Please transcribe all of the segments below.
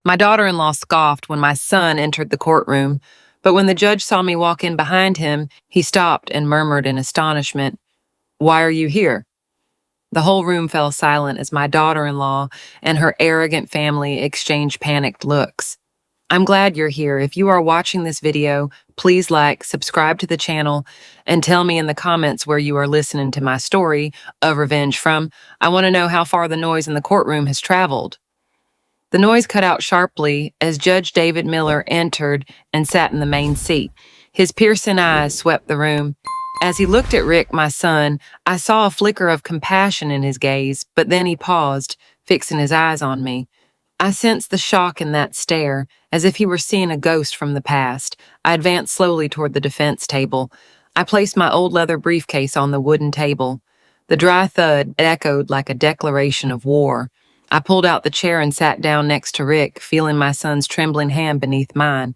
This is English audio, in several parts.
My daughter-in-law scoffed when my son entered the courtroom, but when the judge saw me walk in behind him, he stopped and murmured in astonishment, "Why are you here?" The whole room fell silent as my daughter-in-law and her arrogant family exchanged panicked looks. I'm glad you're here. If you are watching this video, please like, subscribe to the channel, and tell me in the comments where you are listening to my story of revenge from. I want to know how far the noise in the courtroom has traveled. The noise cut out sharply as Judge David Miller entered and sat in the main seat. His piercing eyes swept the room. As he looked at Rick, my son, I saw a flicker of compassion in his gaze, but then he paused, fixing his eyes on me. I sensed the shock in that stare, as if he were seeing a ghost from the past. I advanced slowly toward the defense table. I placed my old leather briefcase on the wooden table. The dry thud echoed like a declaration of war. I pulled out the chair and sat down next to Rick, feeling my son's trembling hand beneath mine.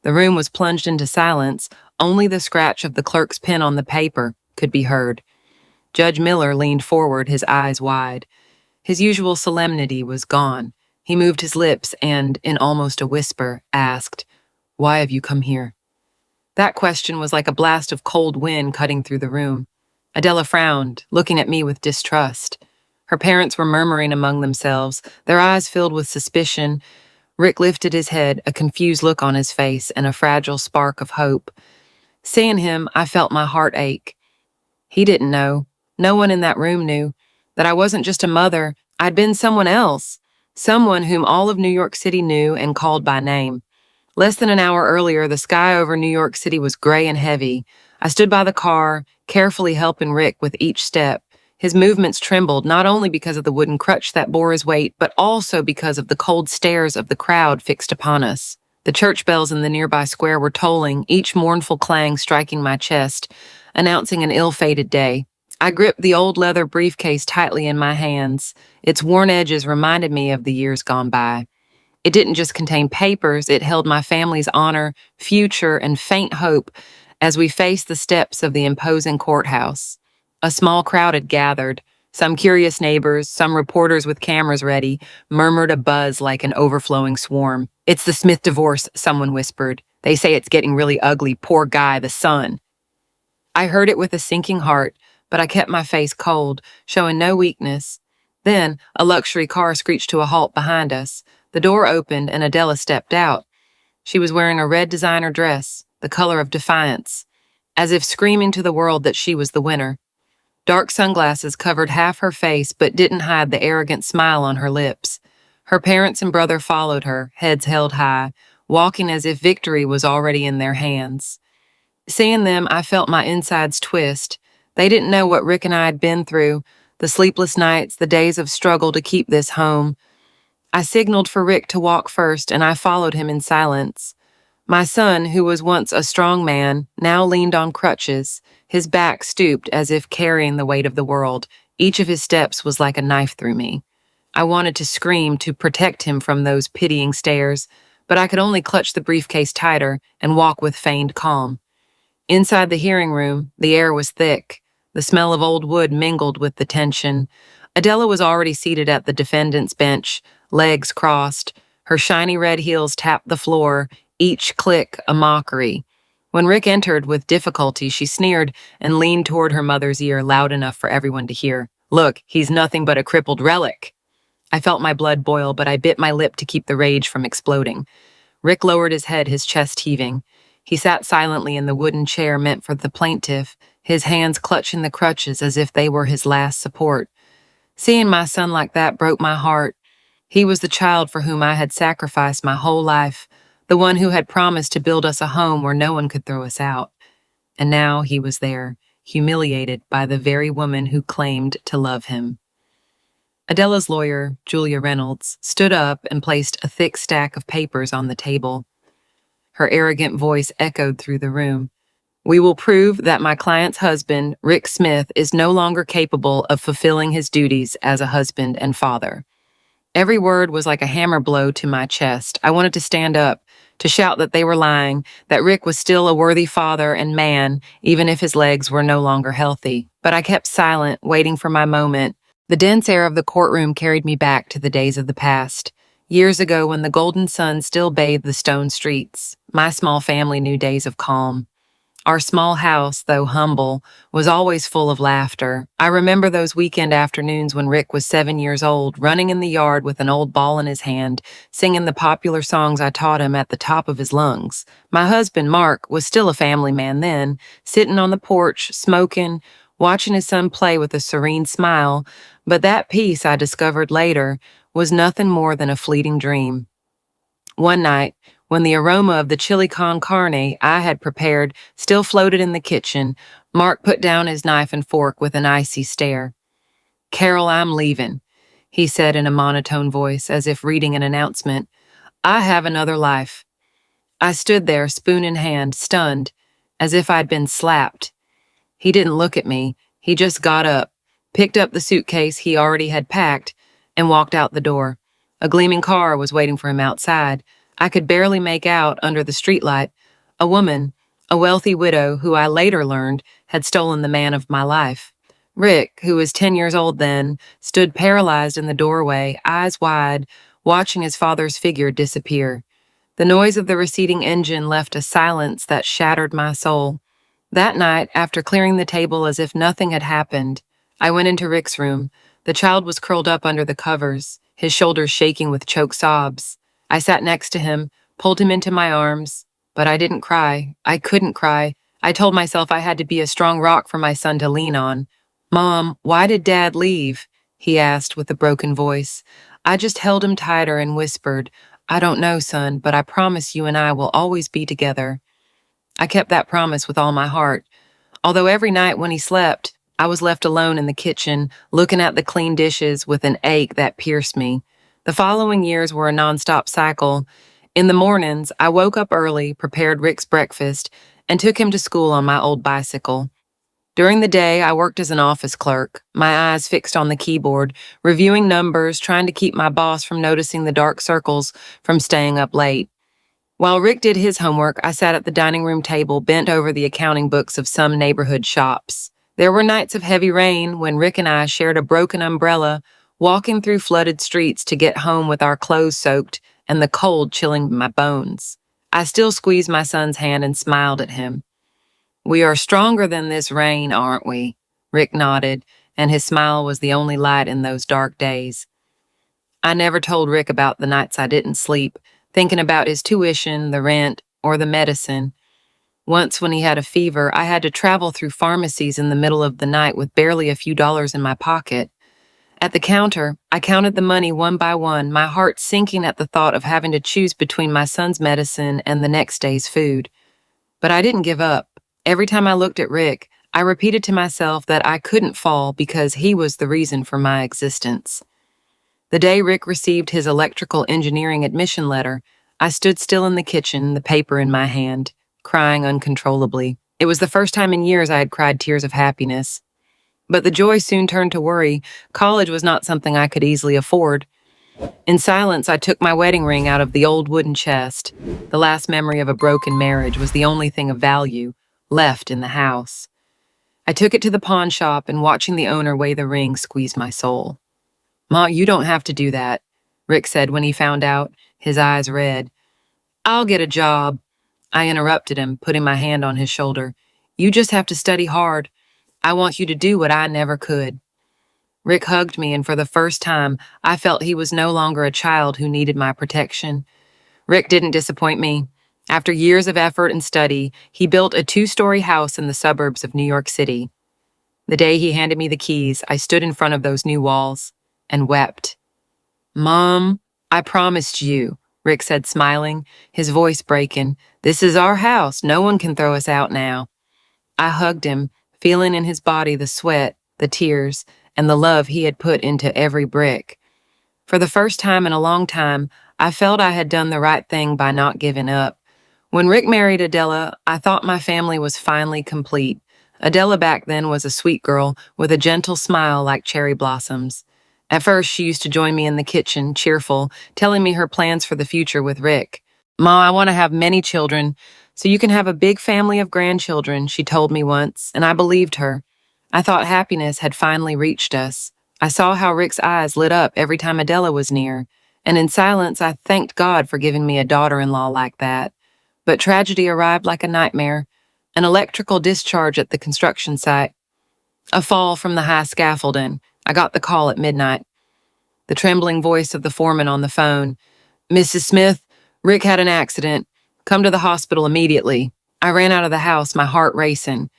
The room was plunged into silence. Only the scratch of the clerk's pen on the paper could be heard. Judge Miller leaned forward, his eyes wide. His usual solemnity was gone. He moved his lips and, in almost a whisper, asked, "Why have you come here?" That question was like a blast of cold wind cutting through the room. Adela frowned, looking at me with distrust. Her parents were murmuring among themselves, their eyes filled with suspicion. Rick lifted his head, a confused look on his face and a fragile spark of hope. Seeing him, I felt my heart ache. He didn't know. No one in that room knew that I wasn't just a mother. I'd been someone else, someone whom all of New York City knew and called by name. Less than an hour earlier, the sky over New York City was gray and heavy. I stood by the car, carefully helping Rick with each step. His movements trembled, not only because of the wooden crutch that bore his weight, but also because of the cold stares of the crowd fixed upon us. The church bells in the nearby square were tolling, each mournful clang striking my chest, announcing an ill-fated day. I gripped the old leather briefcase tightly in my hands. Its worn edges reminded me of the years gone by. It didn't just contain papers, it held my family's honor, future, and faint hope as we faced the steps of the imposing courthouse. A small crowd had gathered. Some curious neighbors, some reporters with cameras ready, murmured a buzz like an overflowing swarm. "It's the Smith divorce," someone whispered. "They say it's getting really ugly. Poor guy, the son." I heard it with a sinking heart, but I kept my face cold, showing no weakness. Then, a luxury car screeched to a halt behind us. The door opened and Adela stepped out. She was wearing a red designer dress, the color of defiance, as if screaming to the world that she was the winner. Dark sunglasses covered half her face but didn't hide the arrogant smile on her lips. Her parents and brother followed her, heads held high, walking as if victory was already in their hands. Seeing them, I felt my insides twist. They didn't know what Rick and I had been through, the sleepless nights, the days of struggle to keep this home. I signaled for Rick to walk first, and I followed him in silence. My son, who was once a strong man, now leaned on crutches, his back stooped as if carrying the weight of the world. Each of his steps was like a knife through me. I wanted to scream to protect him from those pitying stares, but I could only clutch the briefcase tighter and walk with feigned calm. Inside the hearing room, the air was thick. The smell of old wood mingled with the tension. Adela was already seated at the defendant's bench, legs crossed. Her shiny red heels tapped the floor, each click a mockery. When Rick entered with difficulty, she sneered and leaned toward her mother's ear loud enough for everyone to hear. "Look, he's nothing but a crippled relic." I felt my blood boil, but I bit my lip to keep the rage from exploding. Rick lowered his head, his chest heaving. He sat silently in the wooden chair meant for the plaintiff, his hands clutching the crutches as if they were his last support. Seeing my son like that broke my heart. He was the child for whom I had sacrificed my whole life, the one who had promised to build us a home where no one could throw us out. And now he was there, humiliated by the very woman who claimed to love him. Adela's lawyer, Julia Reynolds, stood up and placed a thick stack of papers on the table. Her arrogant voice echoed through the room. "We will prove that my client's husband, Rick Smith, is no longer capable of fulfilling his duties as a husband and father." Every word was like a hammer blow to my chest. I wanted to stand up, to shout that they were lying, that Rick was still a worthy father and man, even if his legs were no longer healthy. But I kept silent, waiting for my moment. The dense air of the courtroom carried me back to the days of the past. Years ago, when the golden sun still bathed the stone streets, my small family knew days of calm. Our small house, though humble, was always full of laughter. I remember those weekend afternoons when Rick was 7 years old, running in the yard with an old ball in his hand, singing the popular songs I taught him at the top of his lungs. My husband, Mark, was still a family man then, sitting on the porch, smoking, watching his son play with a serene smile, but that peace, I discovered later, was nothing more than a fleeting dream. One night, when the aroma of the chili con carne I had prepared still floated in the kitchen, Mark put down his knife and fork with an icy stare. "Carol, I'm leaving," he said in a monotone voice, as if reading an announcement. "I have another life." I stood there, spoon in hand, stunned, as if I'd been slapped. He didn't look at me. He just got up, picked up the suitcase he already had packed, and walked out the door. A gleaming car was waiting for him outside. I could barely make out, under the streetlight, a woman, a wealthy widow who I later learned had stolen the man of my life. Rick, who was 10 years old then, stood paralyzed in the doorway, eyes wide, watching his father's figure disappear. The noise of the receding engine left a silence that shattered my soul. That night, after clearing the table as if nothing had happened, I went into Rick's room. The child was curled up under the covers, his shoulders shaking with choked sobs. I sat next to him, pulled him into my arms, but I didn't cry. I couldn't cry. I told myself I had to be a strong rock for my son to lean on. "Mom, why did Dad leave?" he asked with a broken voice. I just held him tighter and whispered, "I don't know, son, but I promise you and I will always be together." I kept that promise with all my heart. Although every night when he slept, I was left alone in the kitchen, looking at the clean dishes with an ache that pierced me. The following years were a nonstop cycle. In the mornings, I woke up early, prepared Rick's breakfast, and took him to school on my old bicycle. During the day, I worked as an office clerk, my eyes fixed on the keyboard, reviewing numbers, trying to keep my boss from noticing the dark circles from staying up late. While Rick did his homework, I sat at the dining room table, bent over the accounting books of some neighborhood shops. There were nights of heavy rain when Rick and I shared a broken umbrella, walking through flooded streets to get home with our clothes soaked and the cold chilling my bones. I still squeezed my son's hand and smiled at him. "We are stronger than this rain, aren't we?" Rick nodded, and his smile was the only light in those dark days. I never told Rick about the nights I didn't sleep, thinking about his tuition, the rent, or the medicine. Once when he had a fever, I had to travel through pharmacies in the middle of the night with barely a few dollars in my pocket. At the counter, I counted the money one by one, my heart sinking at the thought of having to choose between my son's medicine and the next day's food. But I didn't give up. Every time I looked at Rick, I repeated to myself that I couldn't fall because he was the reason for my existence. The day Rick received his electrical engineering admission letter, I stood still in the kitchen, the paper in my hand, crying uncontrollably. It was the first time in years I had cried tears of happiness. But the joy soon turned to worry. College was not something I could easily afford. In silence, I took my wedding ring out of the old wooden chest. The last memory of a broken marriage was the only thing of value left in the house. I took it to the pawn shop, and watching the owner weigh the ring squeezed my soul. "Ma, you don't have to do that," Rick said when he found out, his eyes red. "I'll get a job." I interrupted him, putting my hand on his shoulder. "You just have to study hard. I want you to do what I never could." Rick hugged me, and for the first time, I felt he was no longer a child who needed my protection. Rick didn't disappoint me. After years of effort and study, he built a 2-story house in the suburbs of New York City. The day he handed me the keys, I stood in front of those new walls and wept. "Mom, I promised you," Rick said, smiling, his voice breaking. "This is our house. No one can throw us out now." I hugged him, feeling in his body the sweat, the tears, and the love he had put into every brick. For the first time in a long time, I felt I had done the right thing by not giving up. When Rick married Adela, I thought my family was finally complete. Adela back then was a sweet girl with a gentle smile like cherry blossoms. At first, she used to join me in the kitchen, cheerful, telling me her plans for the future with Rick. "Ma, I want to have many children, so you can have a big family of grandchildren," she told me once, and I believed her. I thought happiness had finally reached us. I saw how Rick's eyes lit up every time Adela was near, and in silence I thanked God for giving me a daughter-in-law like that. But tragedy arrived like a nightmare. An electrical discharge at the construction site. A fall from the high scaffolding. I got the call at midnight. The trembling voice of the foreman on the phone. "Mrs. Smith, Rick had an accident. Come to the hospital immediately." I ran out of the house, my heart racing,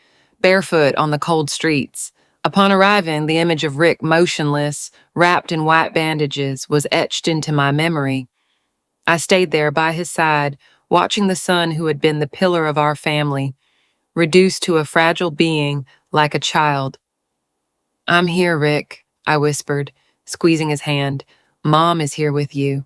barefoot on the cold streets. Upon arriving, the image of Rick motionless, wrapped in white bandages, was etched into my memory. I stayed there by his side, watching the son who had been the pillar of our family, reduced to a fragile being like a child. "I'm here, Rick," I whispered, squeezing his hand. "Mom is here with you."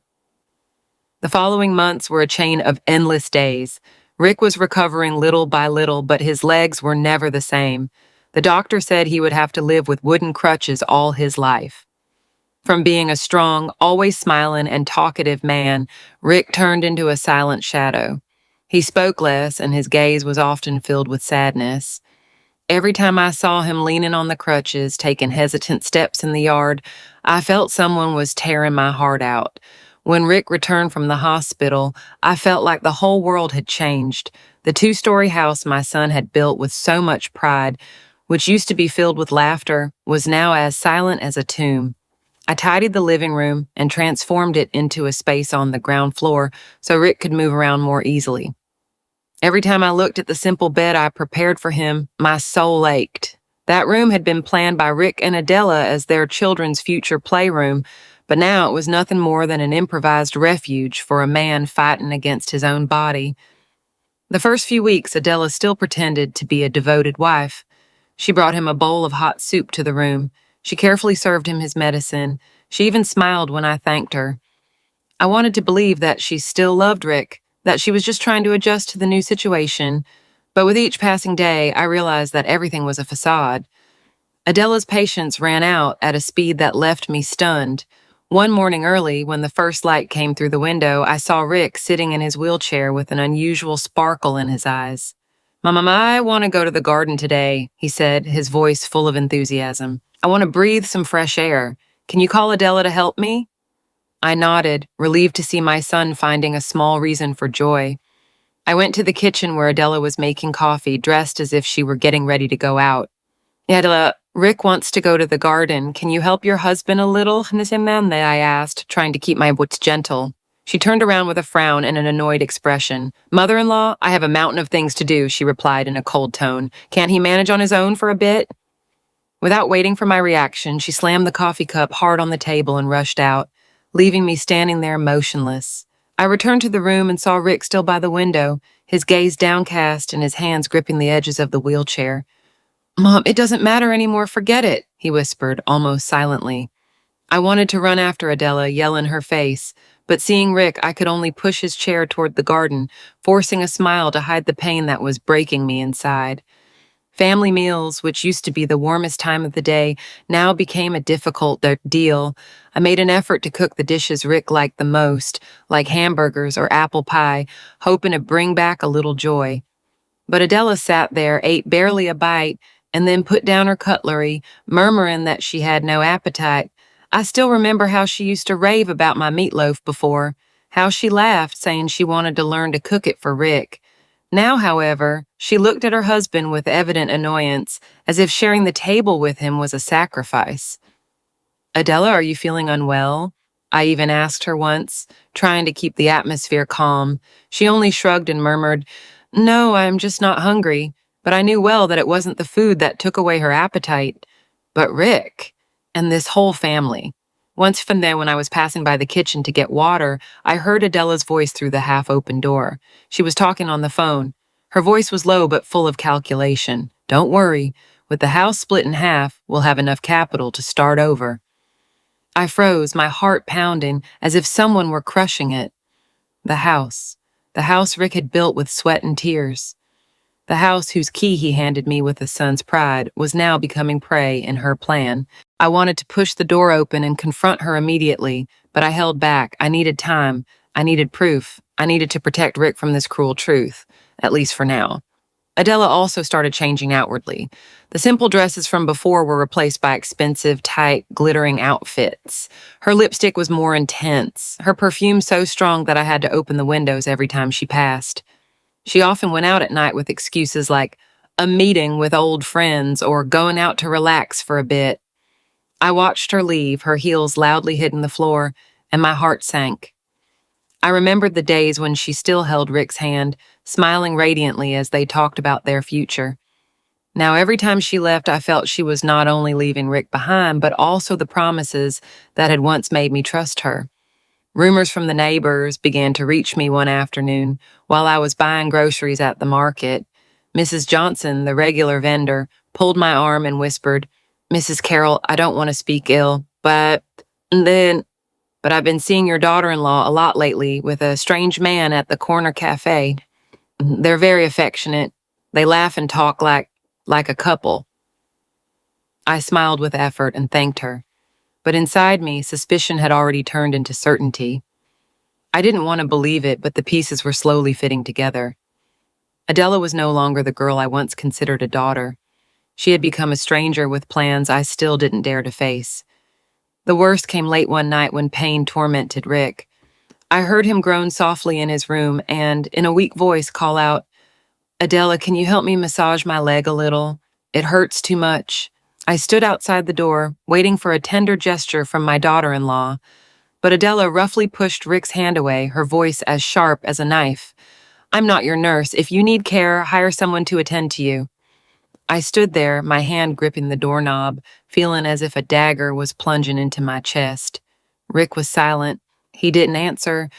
The following months were a chain of endless days. Rick was recovering little by little, but his legs were never the same. The doctor said he would have to live with wooden crutches all his life. From being a strong, always smiling and talkative man, Rick turned into a silent shadow. He spoke less, and his gaze was often filled with sadness. Every time I saw him leaning on the crutches, taking hesitant steps in the yard, I felt someone was tearing my heart out. When Rick returned from the hospital, I felt like the whole world had changed. The two-story house my son had built with so much pride, which used to be filled with laughter, was now as silent as a tomb. I tidied the living room and transformed it into a space on the ground floor so Rick could move around more easily. Every time I looked at the simple bed I prepared for him, my soul ached. That room had been planned by Rick and Adela as their children's future playroom, but now it was nothing more than an improvised refuge for a man fighting against his own body. The first few weeks, Adela still pretended to be a devoted wife. She brought him a bowl of hot soup to the room. She carefully served him his medicine. She even smiled when I thanked her. I wanted to believe that she still loved Rick, that she was just trying to adjust to the new situation, but with each passing day, I realized that everything was a facade. Adela's patience ran out at a speed that left me stunned. One morning early, when the first light came through the window, I saw Rick sitting in his wheelchair with an unusual sparkle in his eyes. "Mama, I want to go to the garden today," he said, his voice full of enthusiasm. "I want to breathe some fresh air. Can you call Adela to help me?" I nodded, relieved to see my son finding a small reason for joy. I went to the kitchen where Adela was making coffee, dressed as if she were getting ready to go out. "Adela, Rick wants to go to the garden. Can you help your husband a little, Nizimande?" I asked, trying to keep my voice gentle. She turned around with a frown and an annoyed expression. "Mother-in-law, I have a mountain of things to do," she replied in a cold tone. "Can't he manage on his own for a bit?" Without waiting for my reaction, she slammed the coffee cup hard on the table and rushed out, leaving me standing there motionless. I returned to the room and saw Rick still by the window, his gaze downcast and his hands gripping the edges of the wheelchair. "Mom, it doesn't matter anymore, forget it," he whispered, almost silently. I wanted to run after Adela, yell in her face, but seeing Rick, I could only push his chair toward the garden, forcing a smile to hide the pain that was breaking me inside. Family meals, which used to be the warmest time of the day, now became a difficult deal. I made an effort to cook the dishes Rick liked the most, like hamburgers or apple pie, hoping to bring back a little joy. But Adela sat there, ate barely a bite, and then put down her cutlery, murmuring that she had no appetite. I still remember how she used to rave about my meatloaf before, how she laughed, saying she wanted to learn to cook it for Rick. Now, however, she looked at her husband with evident annoyance, as if sharing the table with him was a sacrifice. "Adela, are you feeling unwell?" I even asked her once, trying to keep the atmosphere calm. She only shrugged and murmured, "No, I'm just not hungry," but I knew well that it wasn't the food that took away her appetite, but Rick, and this whole family. Once from there, when I was passing by the kitchen to get water, I heard Adela's voice through the half-open door. She was talking on the phone. Her voice was low but full of calculation. "Don't worry. With the house split in half, we'll have enough capital to start over." I froze, my heart pounding, as if someone were crushing it. The house Rick had built with sweat and tears. The house whose key he handed me with a son's pride was now becoming prey in her plan. I wanted to push the door open and confront her immediately, but I held back. I needed time. I needed proof. I needed to protect Rick from this cruel truth, at least for now. Adela also started changing outwardly. The simple dresses from before were replaced by expensive, tight, glittering outfits. Her lipstick was more intense, her perfume so strong that I had to open the windows every time she passed. She often went out at night with excuses like a meeting with old friends or going out to relax for a bit. I watched her leave, her heels loudly hitting the floor, and my heart sank. I remembered the days when she still held Rick's hand, smiling radiantly as they talked about their future. Now, every time she left, I felt she was not only leaving Rick behind, but also the promises that had once made me trust her. Rumors from the neighbors began to reach me one afternoon while I was buying groceries at the market. Mrs. Johnson, the regular vendor, pulled my arm and whispered, "Mrs. Carroll, I don't want to speak ill, but I've been seeing your daughter-in-law a lot lately with a strange man at the corner cafe. They're very affectionate. They laugh and talk like a couple." I smiled with effort and thanked her. But inside me, suspicion had already turned into certainty. I didn't want to believe it, but the pieces were slowly fitting together. Adela was no longer the girl I once considered a daughter. She had become a stranger with plans I still didn't dare to face. The worst came late one night when pain tormented Rick. I heard him groan softly in his room and, in a weak voice, call out, "Adela, can you help me massage my leg a little? It hurts too much." I stood outside the door, waiting for a tender gesture from my daughter-in-law, but Adela roughly pushed Rick's hand away, her voice as sharp as a knife. "I'm not your nurse. If you need care, hire someone to attend to you." I stood there, my hand gripping the doorknob, feeling as if a dagger was plunging into my chest. Rick was silent. He didn't answer,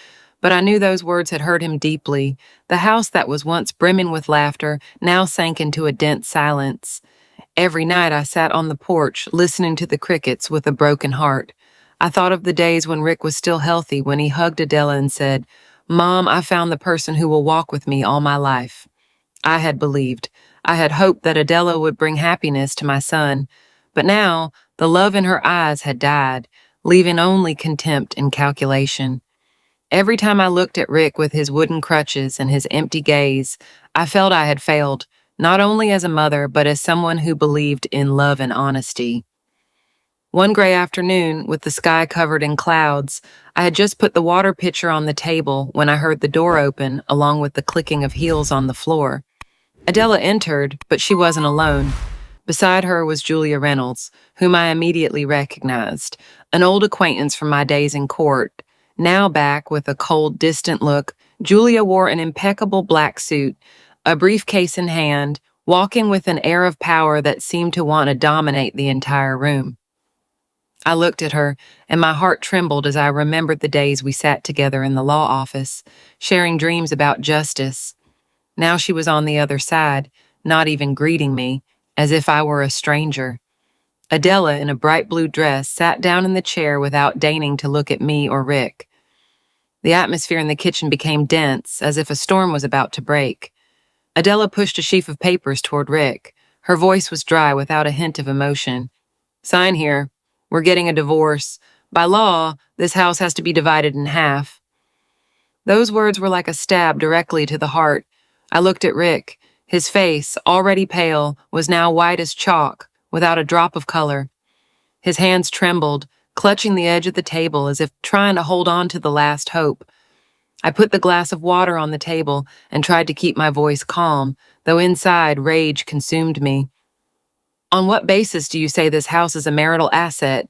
but I knew those words had hurt him deeply. The house that was once brimming with laughter now sank into a dense silence. Every night I sat on the porch, listening to the crickets with a broken heart. I thought of the days when Rick was still healthy, when he hugged Adela and said, "Mom, I found the person who will walk with me all my life." I had believed. I had hoped that Adela would bring happiness to my son. But now, the love in her eyes had died, leaving only contempt and calculation. Every time I looked at Rick with his wooden crutches and his empty gaze, I felt I had failed, not only as a mother, but as someone who believed in love and honesty. One gray afternoon, with the sky covered in clouds, I had just put the water pitcher on the table when I heard the door open, along with the clicking of heels on the floor. Adela entered, but she wasn't alone. Beside her was Julia Reynolds, whom I immediately recognized, an old acquaintance from my days in court. Now back with a cold, distant look, Julia wore an impeccable black suit, a briefcase in hand, walking with an air of power that seemed to want to dominate the entire room. I looked at her, and my heart trembled as I remembered the days we sat together in the law office, sharing dreams about justice. Now she was on the other side, not even greeting me, as if I were a stranger. Adela, in a bright blue dress, sat down in the chair without deigning to look at me or Rick. The atmosphere in the kitchen became dense, as if a storm was about to break. Adela pushed a sheaf of papers toward Rick. Her voice was dry, without a hint of emotion. "Sign here. We're getting a divorce. By law, this house has to be divided in half." Those words were like a stab directly to the heart. I looked at Rick. His face, already pale, was now white as chalk, without a drop of color. His hands trembled, clutching the edge of the table as if trying to hold on to the last hope. I put the glass of water on the table and tried to keep my voice calm, though inside rage consumed me. "On what basis do you say this house is a marital asset?"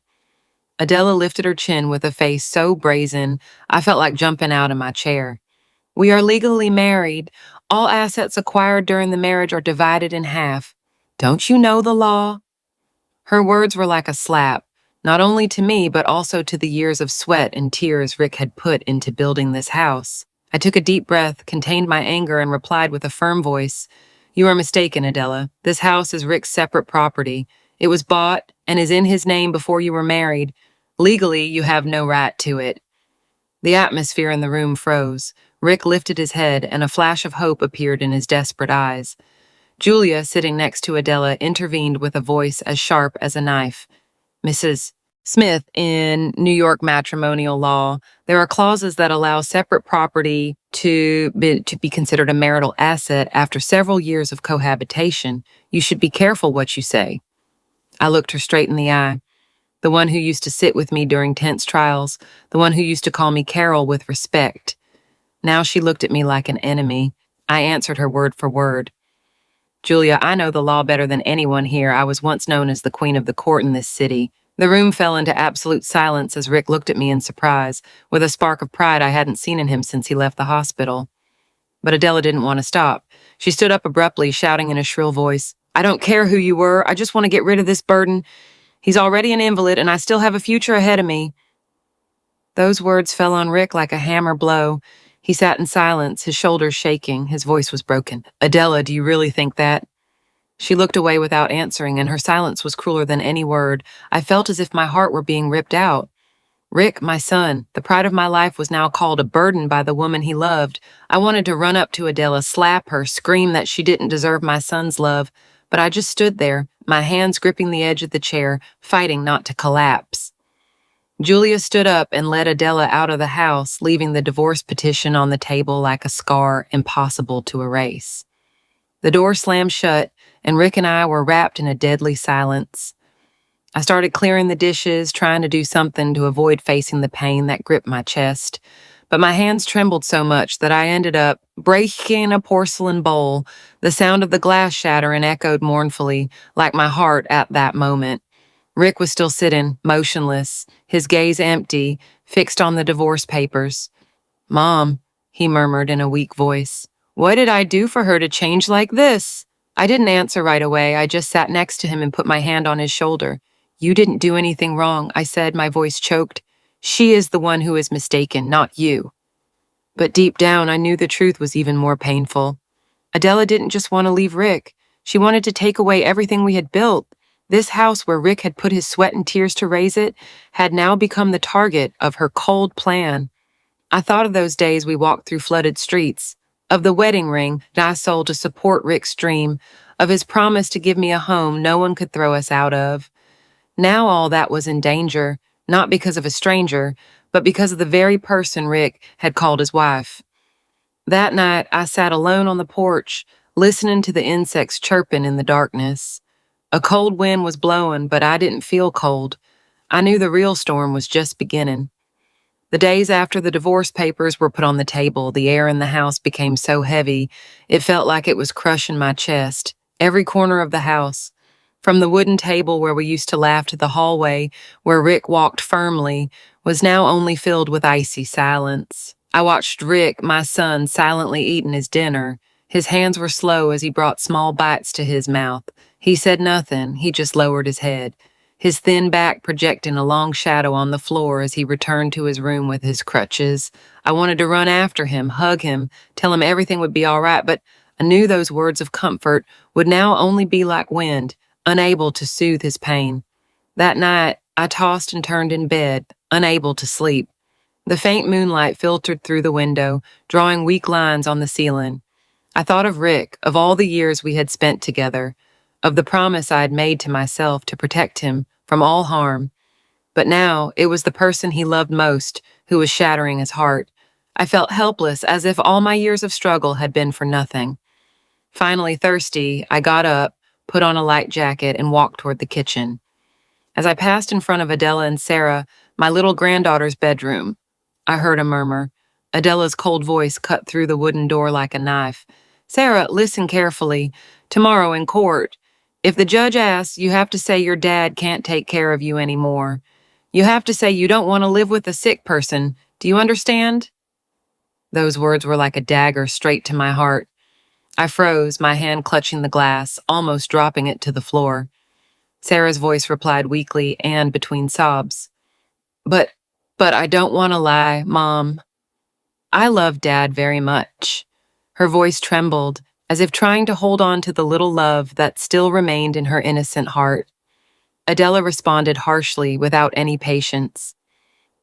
Adela lifted her chin with a face so brazen, I felt like jumping out of my chair. "We are legally married. All assets acquired during the marriage are divided in half. Don't you know the law?" Her words were like a slap, not only to me, but also to the years of sweat and tears Rick had put into building this house. I took a deep breath, contained my anger, and replied with a firm voice, "You are mistaken, Adela. This house is Rick's separate property. It was bought and is in his name before you were married. Legally, you have no right to it." The atmosphere in the room froze. Rick lifted his head, and a flash of hope appeared in his desperate eyes. Julia, sitting next to Adela, intervened with a voice as sharp as a knife. "Mrs. Smith, in New York matrimonial law, there are clauses that allow separate property to be considered a marital asset after several years of cohabitation. You should be careful what you say. I looked her straight in the eye. The one who used to sit with me during tense trials, the one who used to call me Carol with respect. Now she looked at me like an enemy. I answered her word for word. Julia, I know the law better than anyone here. I was once known as the queen of the court in this city. The room fell into absolute silence as Rick looked at me in surprise, with a spark of pride I hadn't seen in him since he left the hospital. But Adela didn't want to stop. She stood up abruptly, shouting in a shrill voice, I don't care who you were. I just want to get rid of this burden. He's already an invalid, and I still have a future ahead of me. Those words fell on Rick like a hammer blow. He sat in silence, his shoulders shaking. His voice was broken. Adela, do you really think that? She looked away without answering, and her silence was crueler than any word. I felt as if my heart were being ripped out. Rick, my son, the pride of my life, was now called a burden by the woman he loved. I wanted to run up to Adela, slap her, scream that she didn't deserve my son's love, but I just stood there, my hands gripping the edge of the chair, fighting not to collapse. Julia stood up and led Adela out of the house, leaving the divorce petition on the table like a scar impossible to erase. The door slammed shut, and Rick and I were wrapped in a deadly silence. I started clearing the dishes, trying to do something to avoid facing the pain that gripped my chest, but my hands trembled so much that I ended up breaking a porcelain bowl. The sound of the glass shattering echoed mournfully, like my heart at that moment. Rick was still sitting, motionless, his gaze empty, fixed on the divorce papers. Mom, he murmured in a weak voice, what did I do for her to change like this? I didn't answer right away. I just sat next to him and put my hand on his shoulder. You didn't do anything wrong, I said, my voice choked. She is the one who is mistaken, not you. But deep down, I knew the truth was even more painful. Adela didn't just want to leave Rick. She wanted to take away everything we had built. This house where Rick had put his sweat and tears to raise it had now become the target of her cold plan. I thought of those days we walked through flooded streets, of the wedding ring that I sold to support Rick's dream, of his promise to give me a home no one could throw us out of. Now all that was in danger, not because of a stranger, but because of the very person Rick had called his wife. That night, I sat alone on the porch, listening to the insects chirping in the darkness. A cold wind was blowing, but I didn't feel cold. I knew the real storm was just beginning. The days after the divorce papers were put on the table, the air in the house became so heavy, it felt like it was crushing my chest. Every corner of the house, from the wooden table where we used to laugh to the hallway where Rick walked firmly, was now only filled with icy silence. I watched Rick, my son, silently eating his dinner. His hands were slow as he brought small bites to his mouth. He said nothing, he just lowered his head, his thin back projecting a long shadow on the floor as he returned to his room with his crutches. I wanted to run after him, hug him, tell him everything would be all right, but I knew those words of comfort would now only be like wind, unable to soothe his pain. That night, I tossed and turned in bed, unable to sleep. The faint moonlight filtered through the window, drawing weak lines on the ceiling. I thought of Rick, of all the years we had spent together, of the promise I had made to myself to protect him from all harm. But now it was the person he loved most who was shattering his heart. I felt helpless, as if all my years of struggle had been for nothing. Finally thirsty, I got up, put on a light jacket, and walked toward the kitchen. As I passed in front of Adela and Sarah, my little granddaughter's bedroom, I heard a murmur. Adela's cold voice cut through the wooden door like a knife. Sarah, listen carefully. Tomorrow in court, if the judge asks, you have to say your dad can't take care of you anymore. You have to say you don't want to live with a sick person. Do you understand? Those words were like a dagger straight to my heart. I froze, my hand clutching the glass, almost dropping it to the floor. Sarah's voice replied weakly and between sobs. But I don't want to lie, Mom. I love Dad very much. Her voice trembled, as if trying to hold on to the little love that still remained in her innocent heart. Adela responded harshly, without any patience.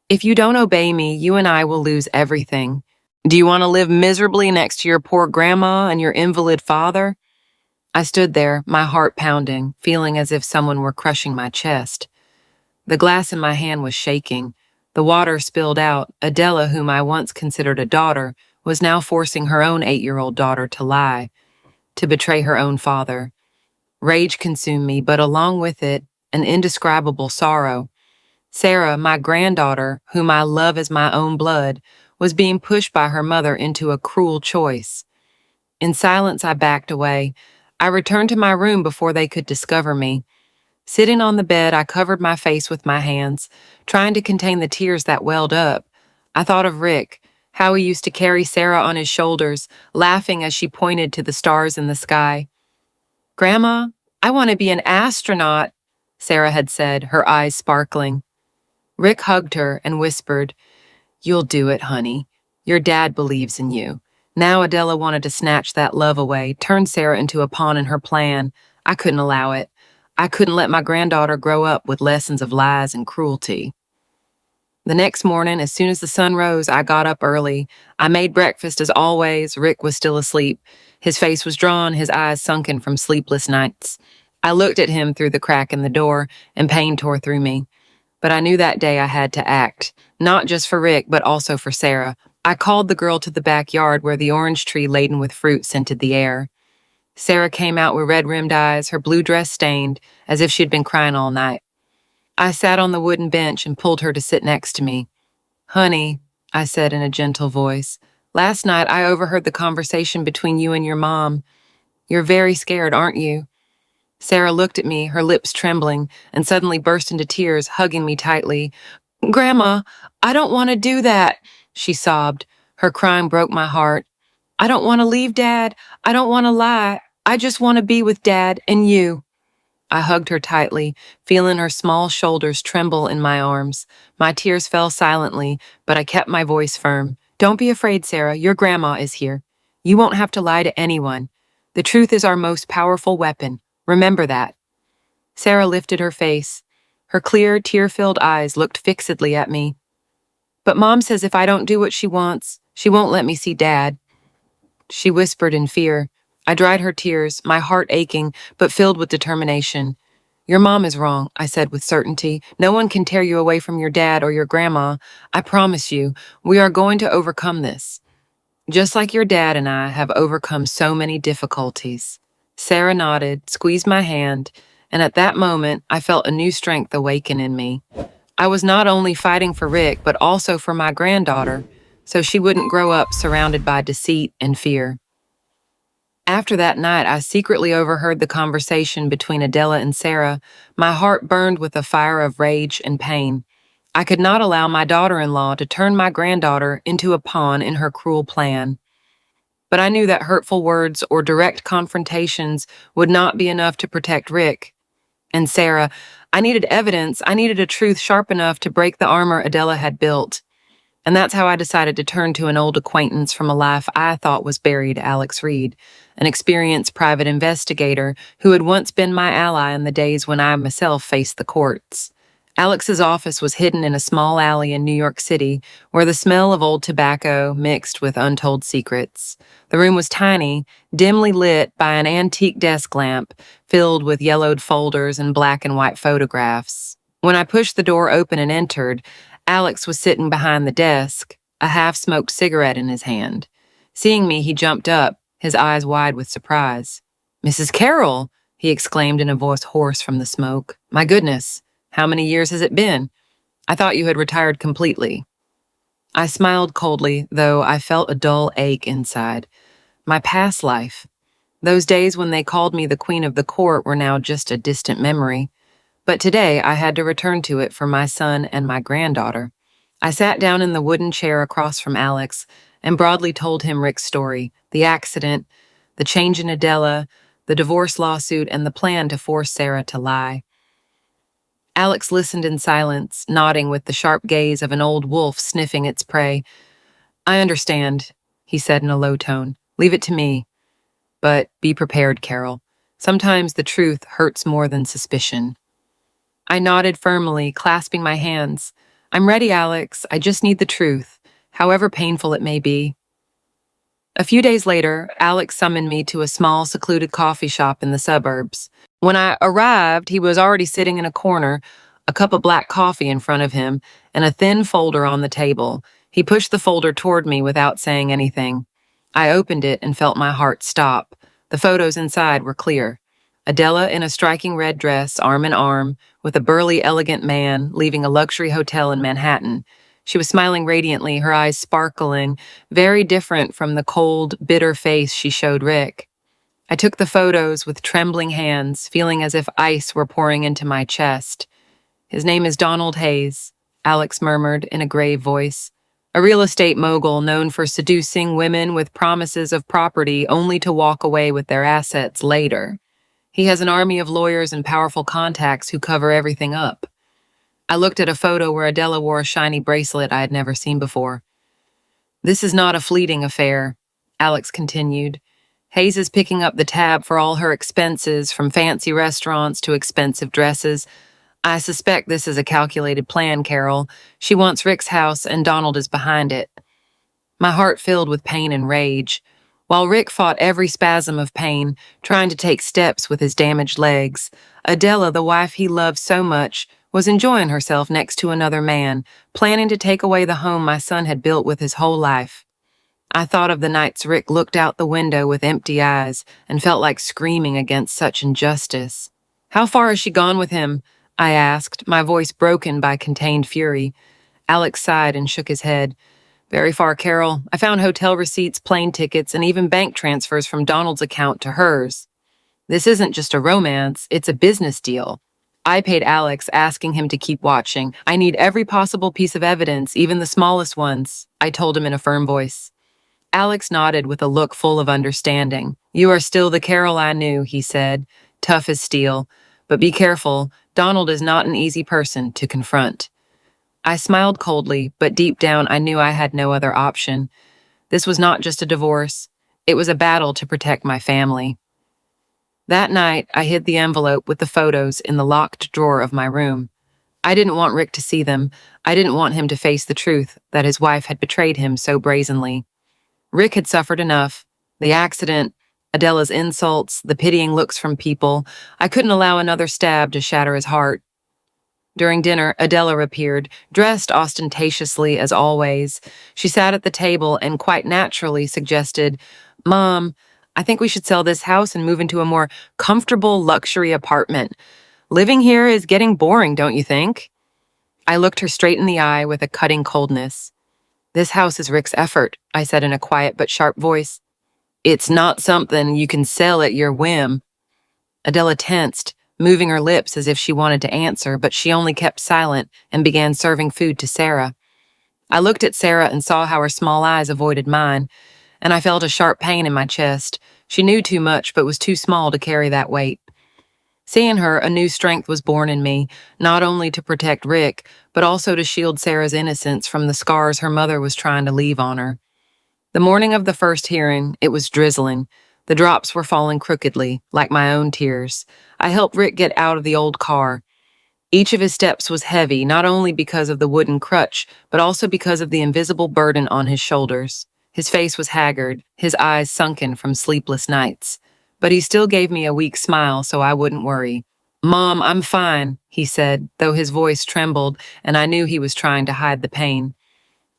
If you don't obey me, you and I will lose everything. Do you want to live miserably next to your poor grandma and your invalid father? I stood there, my heart pounding, feeling as if someone were crushing my chest. The glass in my hand was shaking. The water spilled out. Adela, whom I once considered a daughter, was now forcing her own 8-year-old daughter to lie, to betray her own father. Rage consumed me, but along with it, an indescribable sorrow. Sarah, my granddaughter, whom I love as my own blood, was being pushed by her mother into a cruel choice. In silence, I backed away. I returned to my room before they could discover me. Sitting on the bed, I covered my face with my hands, trying to contain the tears that welled up. I thought of Rick, how he used to carry Sarah on his shoulders, laughing as she pointed to the stars in the sky. "Grandma, I want to be an astronaut," Sarah had said, her eyes sparkling. Rick hugged her and whispered, "You'll do it, honey. Your dad believes in you." Now Adela wanted to snatch that love away, turn Sarah into a pawn in her plan. I couldn't allow it. I couldn't let my granddaughter grow up with lessons of lies and cruelty. The next morning, as soon as the sun rose, I got up early. I made breakfast as always. Rick was still asleep. His face was drawn, his eyes sunken from sleepless nights. I looked at him through the crack in the door, and pain tore through me. But I knew that day I had to act, not just for Rick, but also for Sarah. I called the girl to the backyard where the orange tree laden with fruit scented the air. Sarah came out with red-rimmed eyes, her blue dress stained, as if she'd been crying all night. I sat on the wooden bench and pulled her to sit next to me. "Honey," I said in a gentle voice, "last night I overheard the conversation between you and your mom. You're very scared, aren't you?" Sarah looked at me, her lips trembling, and suddenly burst into tears, hugging me tightly. "Grandma, I don't want to do that," she sobbed. Her crying broke my heart. "I don't want to leave Dad. I don't want to lie. I just want to be with Dad and you." I hugged her tightly, feeling her small shoulders tremble in my arms. My tears fell silently, but I kept my voice firm. "Don't be afraid, Sarah. Your grandma is here. You won't have to lie to anyone. The truth is our most powerful weapon. Remember that." Sarah lifted her face. Her clear, tear-filled eyes looked fixedly at me. "But Mom says if I don't do what she wants, she won't let me see Dad," she whispered in fear. I dried her tears, my heart aching, but filled with determination. "Your mom is wrong," I said with certainty. "No one can tear you away from your dad or your grandma. I promise you, we are going to overcome this. Just like your dad and I have overcome so many difficulties." Sarah nodded, squeezed my hand, and at that moment, I felt a new strength awaken in me. I was not only fighting for Rick, but also for my granddaughter, so she wouldn't grow up surrounded by deceit and fear. After that night, I secretly overheard the conversation between Adela and Sarah. My heart burned with a fire of rage and pain. I could not allow my daughter-in-law to turn my granddaughter into a pawn in her cruel plan. But I knew that hurtful words or direct confrontations would not be enough to protect Rick and Sarah. I needed evidence. I needed a truth sharp enough to break the armor Adela had built. And that's how I decided to turn to an old acquaintance from a life I thought was buried, Alex Reed, an experienced private investigator who had once been my ally in the days when I myself faced the courts. Alex's office was hidden in a small alley in New York City, where the smell of old tobacco mixed with untold secrets. The room was tiny, dimly lit by an antique desk lamp filled with yellowed folders and black and white photographs. When I pushed the door open and entered, Alex was sitting behind the desk, a half-smoked cigarette in his hand. Seeing me, he jumped up, his eyes wide with surprise. "Mrs. Carroll!" he exclaimed in a voice hoarse from the smoke. "My goodness, how many years has it been? I thought you had retired completely." I smiled coldly, though I felt a dull ache inside. My past life. Those days when they called me the queen of the court were now just a distant memory. But today I had to return to it for my son and my granddaughter. I sat down in the wooden chair across from Alex and broadly told him Rick's story, the accident, the change in Adela, the divorce lawsuit, and the plan to force Sarah to lie. Alex listened in silence, nodding with the sharp gaze of an old wolf sniffing its prey. "I understand," he said in a low tone. "Leave it to me. But be prepared, Carol. Sometimes the truth hurts more than suspicion." I nodded firmly, clasping my hands. "I'm ready, Alex. I just need the truth, however painful it may be." A few days later, Alex summoned me to a small, secluded coffee shop in the suburbs. When I arrived, he was already sitting in a corner, a cup of black coffee in front of him, and a thin folder on the table. He pushed the folder toward me without saying anything. I opened it and felt my heart stop. The photos inside were clear. Adela in a striking red dress, arm in arm, with a burly, elegant man leaving a luxury hotel in Manhattan. She was smiling radiantly, her eyes sparkling, very different from the cold, bitter face she showed Rick. I took the photos with trembling hands, feeling as if ice were pouring into my chest. "His name is Donald Hayes," Alex murmured in a grave voice. "A real estate mogul known for seducing women with promises of property only to walk away with their assets later. He has an army of lawyers and powerful contacts who cover everything up." I looked at a photo where Adela wore a shiny bracelet I had never seen before. "This is not a fleeting affair," Alex continued. "Hayes is picking up the tab for all her expenses, from fancy restaurants to expensive dresses. I suspect this is a calculated plan, Carol. She wants Rick's house, and Donald is behind it." My heart filled with pain and rage. While Rick fought every spasm of pain, trying to take steps with his damaged legs, Adela, the wife he loved so much, was enjoying herself next to another man, planning to take away the home my son had built with his whole life. I thought of the nights Rick looked out the window with empty eyes and felt like screaming against such injustice. "How far has she gone with him?" I asked, my voice broken by contained fury. Alex sighed and shook his head. "Very far, Carol. I found hotel receipts, plane tickets, and even bank transfers from Donald's account to hers. This isn't just a romance, it's a business deal. I paid Alex, asking him to keep watching. I need every possible piece of evidence, even the smallest ones," I told him in a firm voice. Alex nodded with a look full of understanding. "You are still the Carol I knew," he said, tough as steel. "But be careful, Donald is not an easy person to confront." I smiled coldly, but deep down I knew I had no other option. This was not just a divorce. It was a battle to protect my family. That night, I hid the envelope with the photos in the locked drawer of my room. I didn't want Rick to see them. I didn't want him to face the truth that his wife had betrayed him so brazenly. Rick had suffered enough. The accident, Adela's insults, the pitying looks from people. I couldn't allow another stab to shatter his heart. During dinner, Adela appeared, dressed ostentatiously as always. She sat at the table and quite naturally suggested, "Mom, I think we should sell this house and move into a more comfortable luxury apartment. Living here is getting boring, don't you think?" I looked her straight in the eye with a cutting coldness. "This house is Rick's effort," I said in a quiet but sharp voice. "It's not something you can sell at your whim." Adela tensed, moving her lips as if she wanted to answer, but she only kept silent and began serving food to Sarah. I looked at Sarah and saw how her small eyes avoided mine, and I felt a sharp pain in my chest. She knew too much, but was too small to carry that weight. Seeing her, a new strength was born in me, not only to protect Rick, but also to shield Sarah's innocence from the scars her mother was trying to leave on her. The morning of the first hearing, it was drizzling. The drops were falling crookedly, like my own tears. I helped Rick get out of the old car. Each of his steps was heavy, not only because of the wooden crutch, but also because of the invisible burden on his shoulders. His face was haggard, his eyes sunken from sleepless nights. But he still gave me a weak smile so I wouldn't worry. "Mom, I'm fine," he said, though his voice trembled, and I knew he was trying to hide the pain.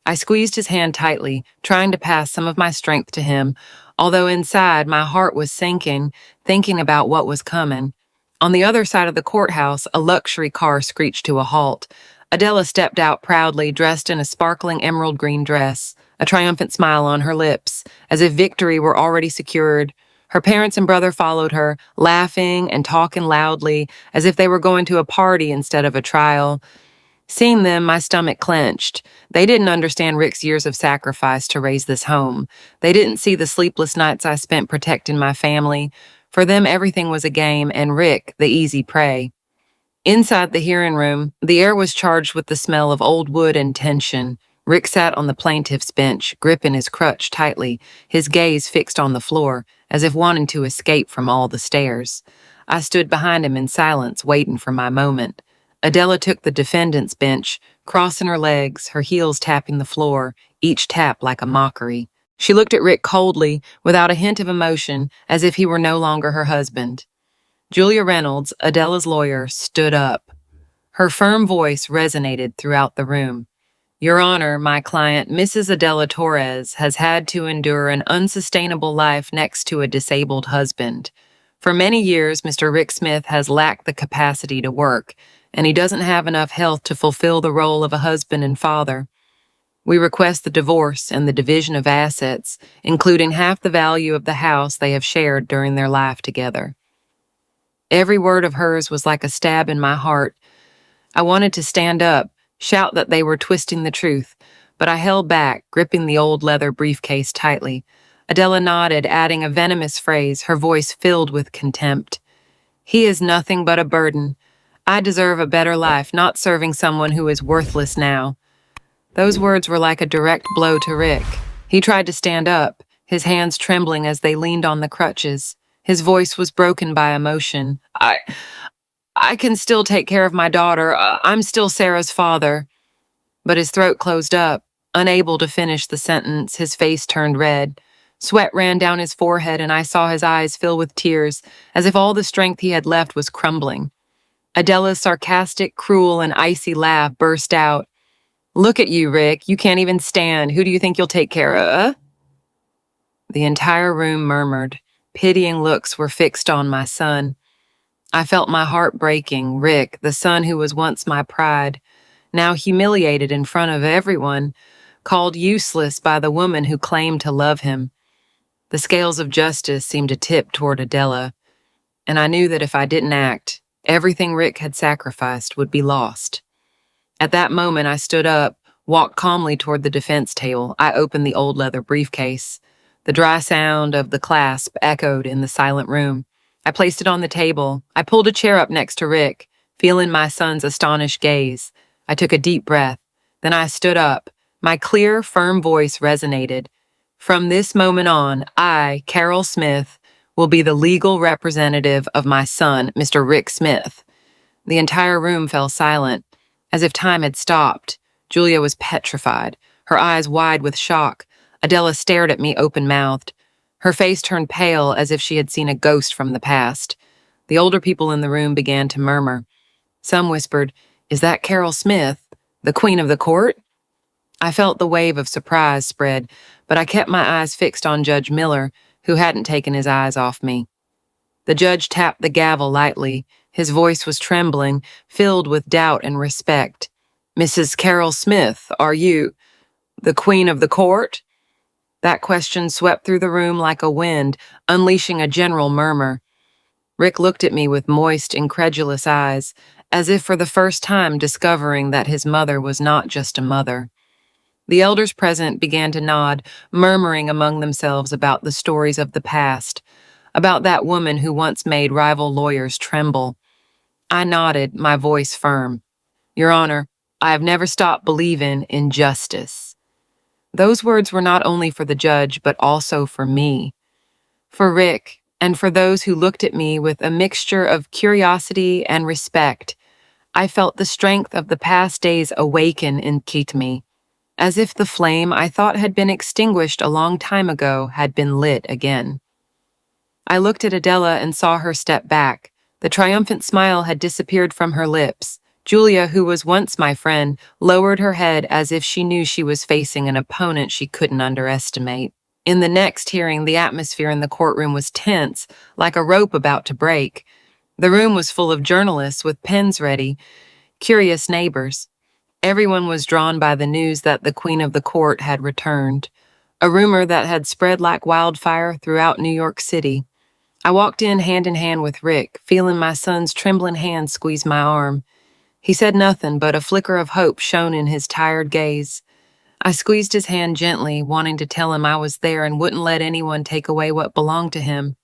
I squeezed his hand tightly, trying to pass some of my strength to him, although inside my heart was sinking, thinking about what was coming. On the other side of the courthouse, a luxury car screeched to a halt. Adela stepped out proudly, dressed in a sparkling emerald green dress, a triumphant smile on her lips, as if victory were already secured. Her parents and brother followed her, laughing and talking loudly, as if they were going to a party instead of a trial. Seeing them, my stomach clenched. They didn't understand Rick's years of sacrifice to raise this home. They didn't see the sleepless nights I spent protecting my family. For them, everything was a game, and Rick, the easy prey. Inside the hearing room, the air was charged with the smell of old wood and tension. Rick sat on the plaintiff's bench, gripping his crutch tightly, his gaze fixed on the floor, as if wanting to escape from all the stares. I stood behind him in silence, waiting for my moment. Adela took the defendant's bench, crossing her legs, her heels tapping the floor, each tap like a mockery. She looked at Rick coldly, without a hint of emotion, as if he were no longer her husband. Julia Reynolds, Adela's lawyer, stood up. Her firm voice resonated throughout the room. Your Honor, my client, Mrs. Adela Torres, has had to endure an unsustainable life next to a disabled husband. For many years, Mr. Rick Smith has lacked the capacity to work, and he doesn't have enough health to fulfill the role of a husband and father. We request the divorce and the division of assets, including half the value of the house they have shared during their life together. Every word of hers was like a stab in my heart. I wanted to stand up, shout that they were twisting the truth, but I held back, gripping the old leather briefcase tightly. Adela nodded, adding a venomous phrase, her voice filled with contempt. He is nothing but a burden. I deserve a better life, not serving someone who is worthless now. Those words were like a direct blow to Rick. He tried to stand up, his hands trembling as they leaned on the crutches. His voice was broken by emotion. I can still take care of my daughter. I'm still Sarah's father. But his throat closed up. Unable to finish the sentence, his face turned red. Sweat ran down his forehead, and I saw his eyes fill with tears, as if all the strength he had left was crumbling. Adela's sarcastic, cruel, and icy laugh burst out. Look at you, Rick. You can't even stand. Who do you think you'll take care of? The entire room murmured. Pitying looks were fixed on my son. I felt my heart breaking. Rick, the son who was once my pride, now humiliated in front of everyone, called useless by the woman who claimed to love him. The scales of justice seemed to tip toward Adela, and I knew that if I didn't act, everything Rick had sacrificed would be lost. At that moment, I stood up, walked calmly toward the defense table. I opened the old leather briefcase. The dry sound of the clasp echoed in the silent room. I placed it on the table. I pulled a chair up next to Rick, feeling my son's astonished gaze. I took a deep breath. Then I stood up. My clear, firm voice resonated. From this moment on, I, Carol Smith, will be the legal representative of my son, Mr. Rick Smith. The entire room fell silent, as if time had stopped. Julia was petrified, her eyes wide with shock. Adela stared at me open-mouthed. Her face turned pale as if she had seen a ghost from the past. The older people in the room began to murmur. Some whispered, "Is that Carol Smith, the queen of the court?" I felt the wave of surprise spread, but I kept my eyes fixed on Judge Miller, who hadn't taken his eyes off me. The judge tapped the gavel lightly. His voice was trembling, filled with doubt and respect. "Mrs. Carol Smith, are you the queen of the court?" That question swept through the room like a wind, unleashing a general murmur. Rick looked at me with moist, incredulous eyes, as if for the first time discovering that his mother was not just a mother. The elders present began to nod, murmuring among themselves about the stories of the past, about that woman who once made rival lawyers tremble. I nodded, my voice firm. "Your Honor, I have never stopped believing in justice." Those words were not only for the judge, but also for me, for Rick, and for those who looked at me with a mixture of curiosity and respect. I felt the strength of the past days awaken in me, as if the flame I thought had been extinguished a long time ago had been lit again. I looked at Adela and saw her step back. The triumphant smile had disappeared from her lips. Julia, who was once my friend, lowered her head as if she knew she was facing an opponent she couldn't underestimate. In the next hearing, the atmosphere in the courtroom was tense, like a rope about to break. The room was full of journalists with pens ready, curious neighbors. Everyone was drawn by the news that the Queen of the Court had returned, a rumor that had spread like wildfire throughout New York City. I walked in hand with Rick, feeling my son's trembling hand squeeze my arm. He said nothing, but a flicker of hope shone in his tired gaze. I squeezed his hand gently, wanting to tell him I was there and wouldn't let anyone take away what belonged to him.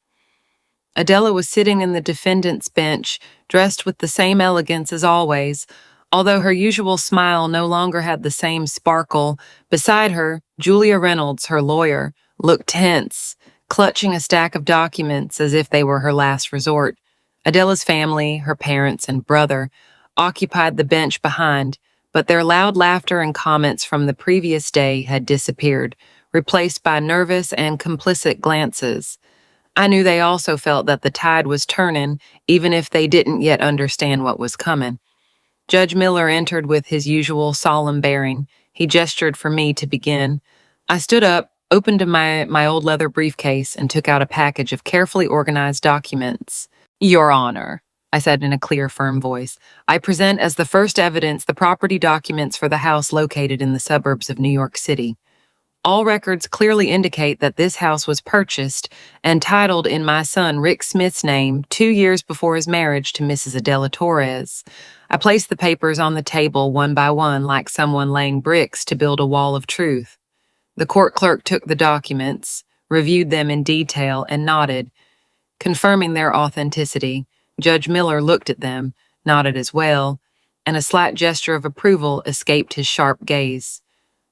Adela was sitting in the defendant's bench, dressed with the same elegance as always, although her usual smile no longer had the same sparkle. Beside her, Julia Reynolds, her lawyer, looked tense, clutching a stack of documents as if they were her last resort. Adela's family, her parents and brother, occupied the bench behind, but their loud laughter and comments from the previous day had disappeared, replaced by nervous and complicit glances. I knew they also felt that the tide was turning, even if they didn't yet understand what was coming. Judge Miller entered with his usual solemn bearing. He gestured for me to begin. I stood up, opened my old leather briefcase, and took out a package of carefully organized documents. Your Honor, I said in a clear, firm voice, I present as the first evidence the property documents for the house located in the suburbs of New York City. All records clearly indicate that this house was purchased and titled in my son Rick Smith's name 2 years before his marriage to Mrs. Adela Torres. I placed the papers on the table one by one like someone laying bricks to build a wall of truth. The court clerk took the documents, reviewed them in detail, and nodded. Confirming their authenticity, Judge Miller looked at them, nodded as well, and a slight gesture of approval escaped his sharp gaze.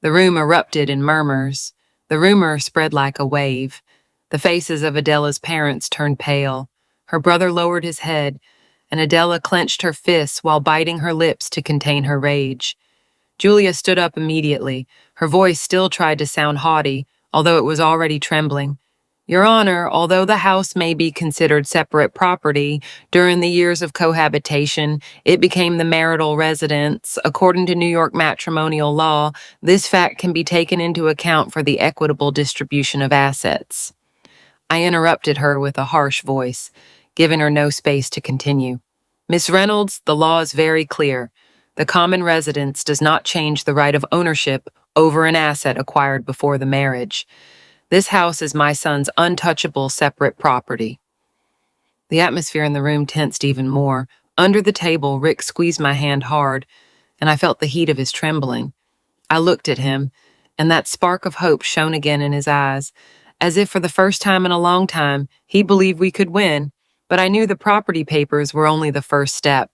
The room erupted in murmurs. The rumor spread like a wave. The faces of Adela's parents turned pale. Her brother lowered his head, and Adela clenched her fists while biting her lips to contain her rage. Julia stood up immediately. Her voice still tried to sound haughty, although it was already trembling. Your Honor, although the house may be considered separate property, during the years of cohabitation, it became the marital residence. According to New York matrimonial law, this fact can be taken into account for the equitable distribution of assets. I interrupted her with a harsh voice, giving her no space to continue. Miss Reynolds, the law is very clear. The common residence does not change the right of ownership over an asset acquired before the marriage. This house is my son's untouchable separate property. The atmosphere in the room tensed even more. Under the table, Rick squeezed my hand hard, and I felt the heat of his trembling. I looked at him, and that spark of hope shone again in his eyes, as if for the first time in a long time he believed we could win, but I knew the property papers were only the first step.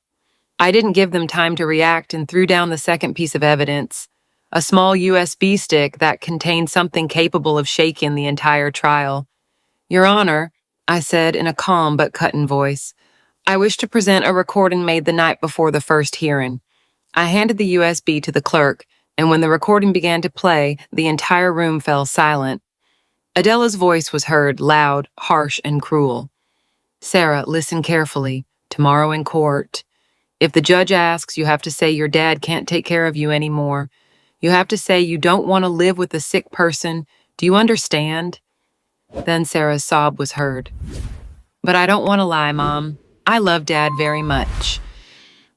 I didn't give them time to react and threw down the second piece of evidence, a small USB stick that contained something capable of shaking the entire trial. Your Honor, I said in a calm but cut-in voice, I wish to present a recording made the night before the first hearing. I handed the USB to the clerk, and when the recording began to play, the entire room fell silent. Adela's voice was heard, loud, harsh, and cruel. Sarah, listen carefully. Tomorrow in court. If the judge asks, you have to say your dad can't take care of you anymore. You have to say you don't want to live with a sick person. Do you understand? Then Sarah's sob was heard. But I don't want to lie, Mom. I love Dad very much.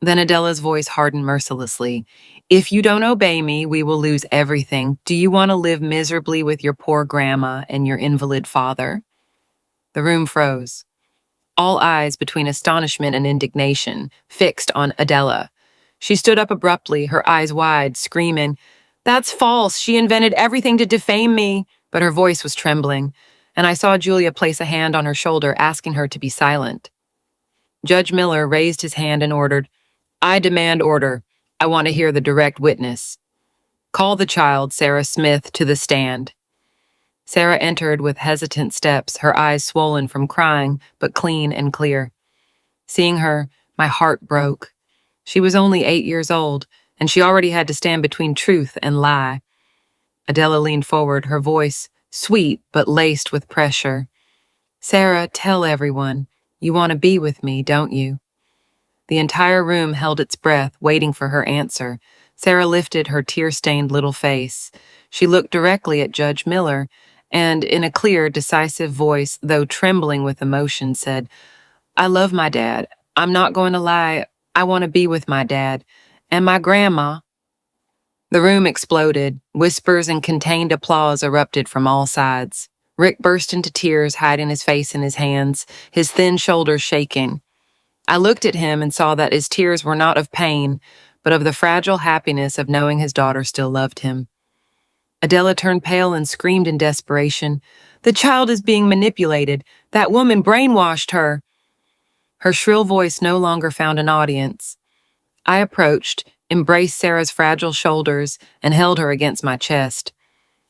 Then Adela's voice hardened mercilessly. If you don't obey me, we will lose everything. Do you want to live miserably with your poor grandma and your invalid father? The room froze. All eyes between astonishment and indignation fixed on Adela. She stood up abruptly, her eyes wide, screaming, That's false. She invented everything to defame me. But her voice was trembling, and I saw Julia place a hand on her shoulder, asking her to be silent. Judge Miller raised his hand and ordered, I demand order. I want to hear the direct witness. Call the child, Sarah Smith, to the stand. Sarah entered with hesitant steps, her eyes swollen from crying, but clean and clear. Seeing her, my heart broke. She was only 8 years old, and she already had to stand between truth and lie. Adela leaned forward, her voice sweet but laced with pressure. Sarah, tell everyone. You want to be with me, don't you? The entire room held its breath, waiting for her answer. Sarah lifted her tear-stained little face. She looked directly at Judge Miller, and in a clear, decisive voice, though trembling with emotion, said, I love my dad. I'm not going to lie. I want to be with my dad. And my grandma. The room exploded. Whispers and contained applause erupted from all sides. Rick burst into tears, hiding his face in his hands, his thin shoulders shaking. I looked at him and saw that his tears were not of pain, but of the fragile happiness of knowing his daughter still loved him. Adela turned pale and screamed in desperation, The child is being manipulated. That woman brainwashed her. Her shrill voice no longer found an audience. I approached, embraced Sarah's fragile shoulders, and held her against my chest.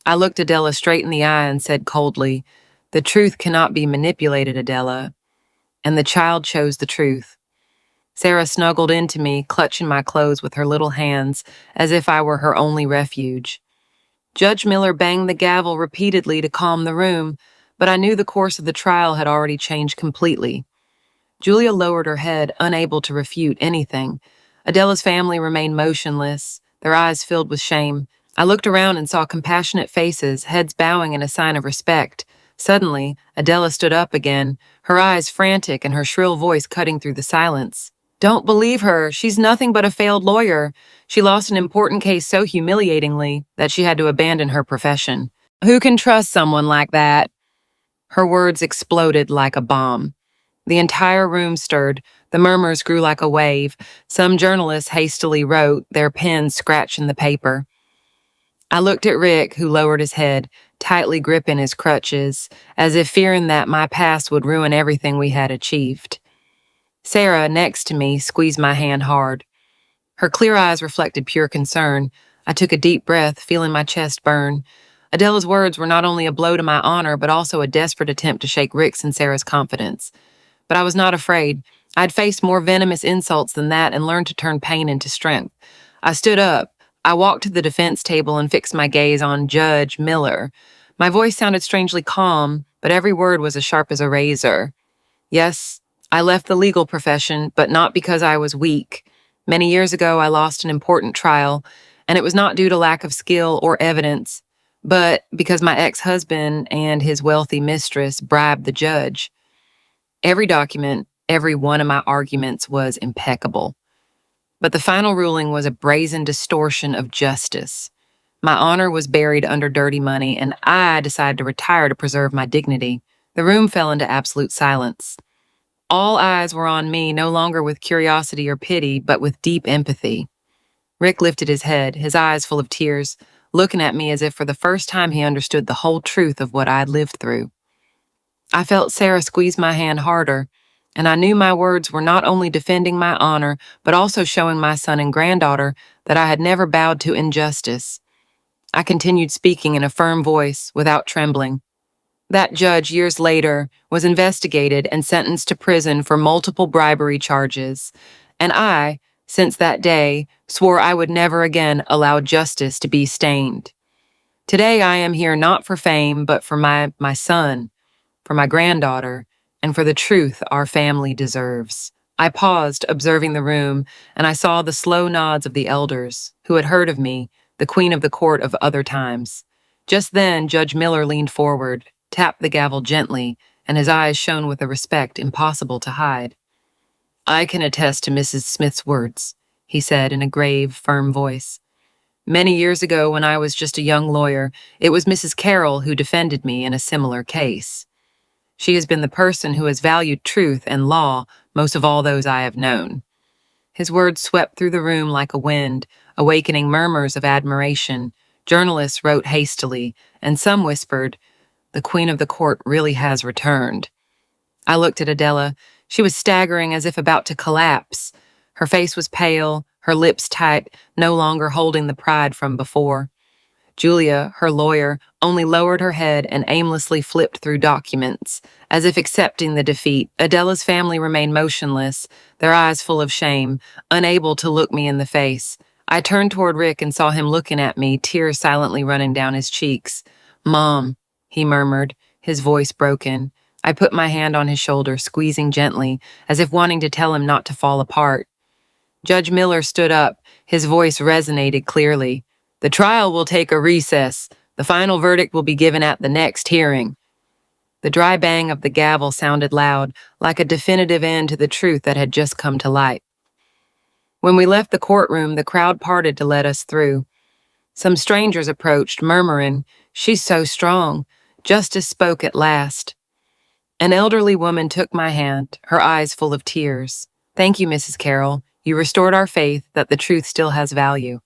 I looked Adela straight in the eye and said coldly, The truth cannot be manipulated, Adela. And the child chose the truth. Sarah snuggled into me, clutching my clothes with her little hands, as if I were her only refuge. Judge Miller banged the gavel repeatedly to calm the room, but I knew the course of the trial had already changed completely. Julia lowered her head, unable to refute anything. Adela's family remained motionless, their eyes filled with shame. I looked around and saw compassionate faces, heads bowing in a sign of respect. Suddenly, Adela stood up again, her eyes frantic and her shrill voice cutting through the silence. Don't believe her. She's nothing but a failed lawyer. She lost an important case so humiliatingly that she had to abandon her profession. Who can trust someone like that? Her words exploded like a bomb. The entire room stirred. The murmurs grew like a wave. Some journalists hastily wrote, their pens scratching the paper. I looked at Rick, who lowered his head, tightly gripping his crutches, as if fearing that my past would ruin everything we had achieved. Sarah, next to me, squeezed my hand hard. Her clear eyes reflected pure concern. I took a deep breath, feeling my chest burn. Adela's words were not only a blow to my honor, but also a desperate attempt to shake Rick's and Sarah's confidence. But I was not afraid. I'd faced more venomous insults than that and learned to turn pain into strength. I stood up. I walked to the defense table and fixed my gaze on Judge Miller. My voice sounded strangely calm, but every word was as sharp as a razor. Yes, I left the legal profession, but not because I was weak. Many years ago, I lost an important trial, and it was not due to lack of skill or evidence, but because my ex-husband and his wealthy mistress bribed the judge. Every document, every one of my arguments was impeccable. But the final ruling was a brazen distortion of justice. My honor was buried under dirty money, and I decided to retire to preserve my dignity. The room fell into absolute silence. All eyes were on me, no longer with curiosity or pity, but with deep empathy. Rick lifted his head, his eyes full of tears, looking at me as if for the first time he understood the whole truth of what I'd lived through. I felt Sarah squeeze my hand harder, and I knew my words were not only defending my honor, but also showing my son and granddaughter that I had never bowed to injustice. I continued speaking in a firm voice, without trembling. That judge, years later, was investigated and sentenced to prison for multiple bribery charges, and I, since that day, swore I would never again allow justice to be stained. Today I am here not for fame, but for my son, for my granddaughter, and for the truth our family deserves. I paused, observing the room, and I saw the slow nods of the elders, who had heard of me, the queen of the court of other times. Just then, Judge Miller leaned forward, tapped the gavel gently, and his eyes shone with a respect impossible to hide. I can attest to Mrs. Smith's words, he said in a grave, firm voice. Many years ago, when I was just a young lawyer, it was Mrs. Carroll who defended me in a similar case. She has been the person who has valued truth and law most of all those I have known. His words swept through the room like a wind, awakening murmurs of admiration. Journalists wrote hastily, and some whispered, "The queen of the court really has returned." I looked at Adela. She was staggering as if about to collapse. Her face was pale, her lips tight, no longer holding the pride from before. Julia, her lawyer, only lowered her head and aimlessly flipped through documents, as if accepting the defeat. Adela's family remained motionless, their eyes full of shame, unable to look me in the face. I turned toward Rick and saw him looking at me, tears silently running down his cheeks. "Mom," he murmured, his voice broken. I put my hand on his shoulder, squeezing gently, as if wanting to tell him not to fall apart. Judge Miller stood up, his voice resonated clearly. "The trial will take a recess. The final verdict will be given at the next hearing." The dry bang of the gavel sounded loud, like a definitive end to the truth that had just come to light. When we left the courtroom, the crowd parted to let us through. Some strangers approached, murmuring, "She's so strong." Justice spoke at last. An elderly woman took my hand, her eyes full of tears. "Thank you, Mrs. Carroll. You restored our faith that the truth still has value."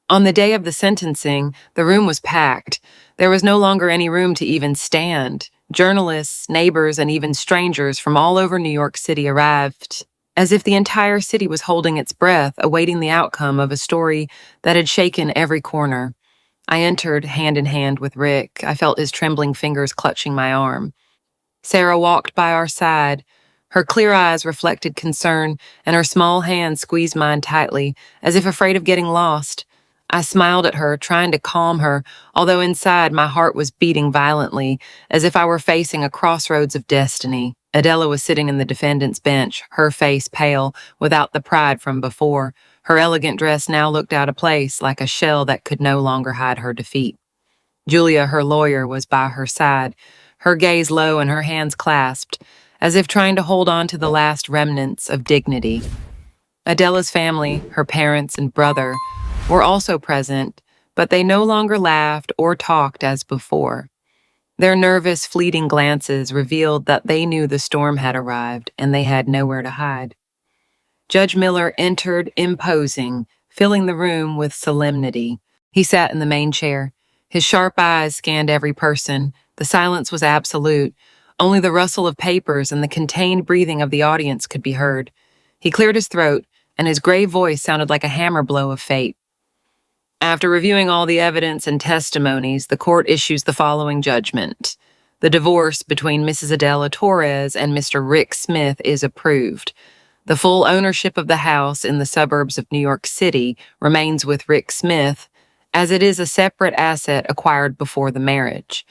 On the day of the sentencing, the room was packed. There was no longer any room to even stand. Journalists, neighbors, and even strangers from all over New York City arrived, as if the entire city was holding its breath, awaiting the outcome of a story that had shaken every corner. I entered hand in hand with Rick. I felt his trembling fingers clutching my arm. Sarah walked by our side. Her clear eyes reflected concern, and her small hand squeezed mine tightly, as if afraid of getting lost. I smiled at her, trying to calm her, although inside my heart was beating violently, as if I were facing a crossroads of destiny. Adela was sitting in the defendant's bench, her face pale, without the pride from before. Her elegant dress now looked out of place, like a shell that could no longer hide her defeat. Julia, her lawyer, was by her side, her gaze low and her hands clasped, as if trying to hold on to the last remnants of dignity. Adela's family, her parents and brother, were also present, but they no longer laughed or talked as before. Their nervous, fleeting glances revealed that they knew the storm had arrived and they had nowhere to hide. Judge Miller entered imposing, filling the room with solemnity. He sat in the main chair. His sharp eyes scanned every person. The silence was absolute. Only the rustle of papers and the contained breathing of the audience could be heard. He cleared his throat, and his grave voice sounded like a hammer blow of fate. After reviewing all the evidence and testimonies, the court issues the following judgment. The divorce between Mrs. Adela Torres and Mr. Rick Smith is approved. The full ownership of the house in the suburbs of New York City remains with Rick Smith, as it is a separate asset acquired before the marriage.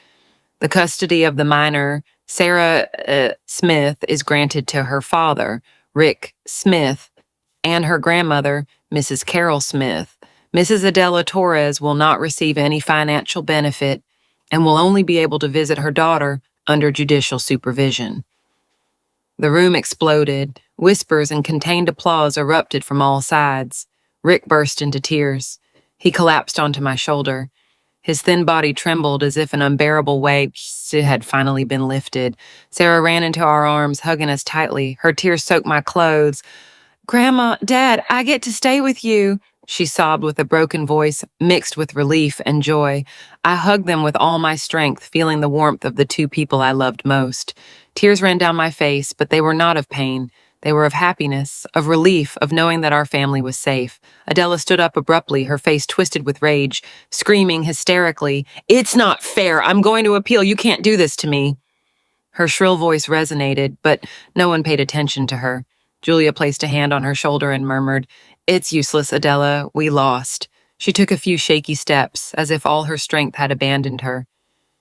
The custody of the minor, Sarah Smith, is granted to her father, Rick Smith, and her grandmother, Mrs. Carol Smith. Mrs. Adela Torres will not receive any financial benefit and will only be able to visit her daughter under judicial supervision. The room exploded. Whispers and contained applause erupted from all sides. Rick burst into tears. He collapsed onto my shoulder. His thin body trembled as if an unbearable weight had finally been lifted. Sarah ran into our arms, hugging us tightly. Her tears soaked my clothes. "Grandma, Dad, I get to stay with you," she sobbed with a broken voice mixed with relief and joy. I hugged them with all my strength, feeling the warmth of the two people I loved most. Tears ran down my face, but they were not of pain. They were of happiness, of relief, of knowing that our family was safe. Adela stood up abruptly, her face twisted with rage, screaming hysterically, "It's not fair! I'm going to appeal! You can't do this to me!" Her shrill voice resonated, but no one paid attention to her. Julia placed a hand on her shoulder and murmured, "It's useless, Adela. We lost." She took a few shaky steps, as if all her strength had abandoned her.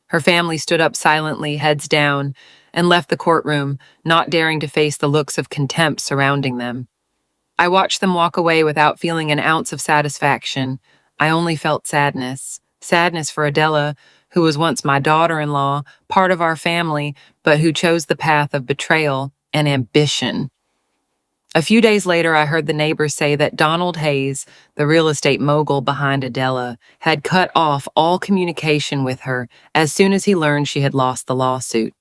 Her family stood up silently, heads down, and left the courtroom, not daring to face the looks of contempt surrounding them. I watched them walk away without feeling an ounce of satisfaction. I only felt sadness. Sadness for Adela, who was once my daughter-in-law, part of our family, but who chose the path of betrayal and ambition. A few days later, I heard the neighbors say that Donald Hayes, the real estate mogul behind Adela, had cut off all communication with her as soon as he learned she had lost the lawsuit.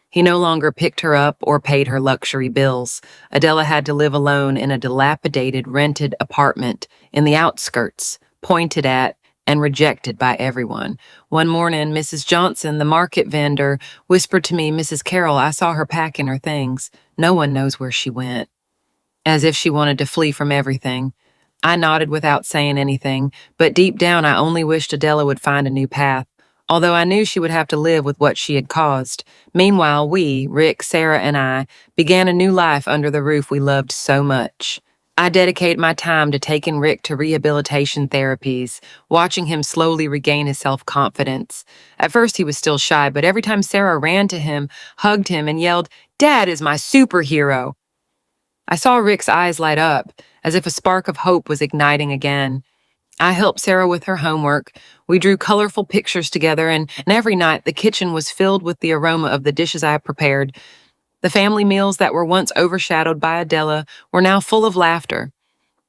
He no longer picked her up or paid her luxury bills. Adela had to live alone in a dilapidated rented apartment in the outskirts, pointed at and rejected by everyone. One morning, Mrs. Johnson, the market vendor, whispered to me, "Mrs. Carroll, I saw her packing her things. No one knows where she went." As if she wanted to flee from everything. I nodded without saying anything, but deep down I only wished Adela would find a new path, although I knew she would have to live with what she had caused. Meanwhile, we, Rick, Sarah, and I, began a new life under the roof we loved so much. I dedicated my time to taking Rick to rehabilitation therapies, watching him slowly regain his self-confidence. At first he was still shy, but every time Sarah ran to him, hugged him, and yelled, "Dad is my superhero," I saw Rick's eyes light up, as if a spark of hope was igniting again. I helped Sarah with her homework. We drew colorful pictures together, and every night the kitchen was filled with the aroma of the dishes I prepared. The family meals that were once overshadowed by Adela were now full of laughter.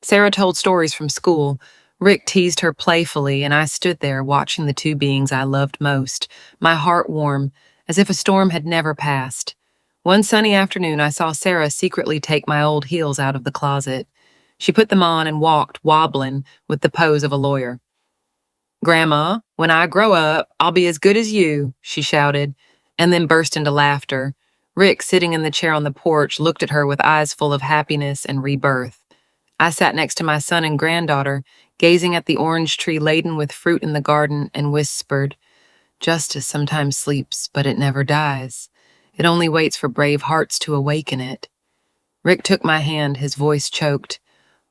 Sarah told stories from school. Rick teased her playfully, and I stood there watching the two beings I loved most, my heart warm, as if a storm had never passed. One sunny afternoon, I saw Sarah secretly take my old heels out of the closet. She put them on and walked, wobbling, with the pose of a lawyer. "Grandma, when I grow up, I'll be as good as you," she shouted, and then burst into laughter. Rick, sitting in the chair on the porch, looked at her with eyes full of happiness and rebirth. I sat next to my son and granddaughter, gazing at the orange tree laden with fruit in the garden, and whispered, "Justice sometimes sleeps, but it never dies. It only waits for brave hearts to awaken it." Rick took my hand, his voice choked.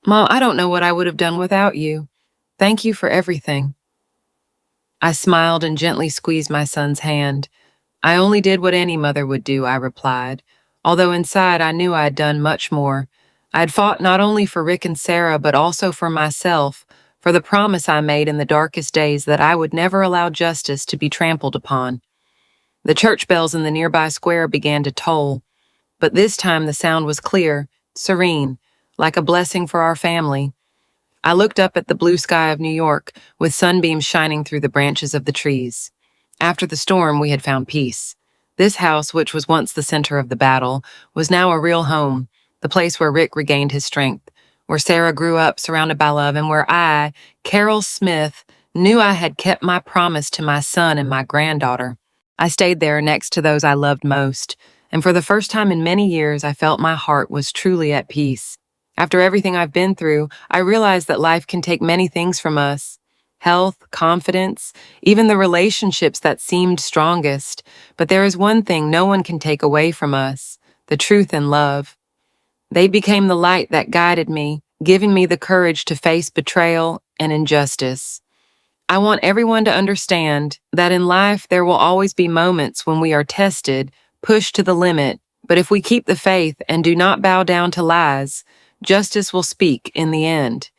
"Mom, I don't know what I would have done without you." Thank you for everything. I smiled and gently squeezed my son's hand. I only did what any mother would do, I replied, although inside I knew I had done much more. I had fought not only for Rick and Sarah, but also for myself, for the promise I made in the darkest days that I would never allow justice to be trampled upon. The church bells in the nearby square began to toll, but this time the sound was clear, serene, like a blessing for our family. I looked up at the blue sky of New York, with sunbeams shining through the branches of the trees. After the storm, we had found peace. This house, which was once the center of the battle, was now a real home, the place where Rick regained his strength, where Sarah grew up surrounded by love, and where I, Carol Smith, knew I had kept my promise to my son and my granddaughter. I stayed there next to those I loved most, and for the first time in many years, I felt my heart was truly at peace. After everything I've been through, I realized that life can take many things from us: health, confidence, even the relationships that seemed strongest. But there is one thing no one can take away from us: the truth and love. They became the light that guided me, giving me the courage to face betrayal and injustice. I want everyone to understand that in life there will always be moments when we are tested, pushed to the limit, but if we keep the faith and do not bow down to lies, justice will speak in the end.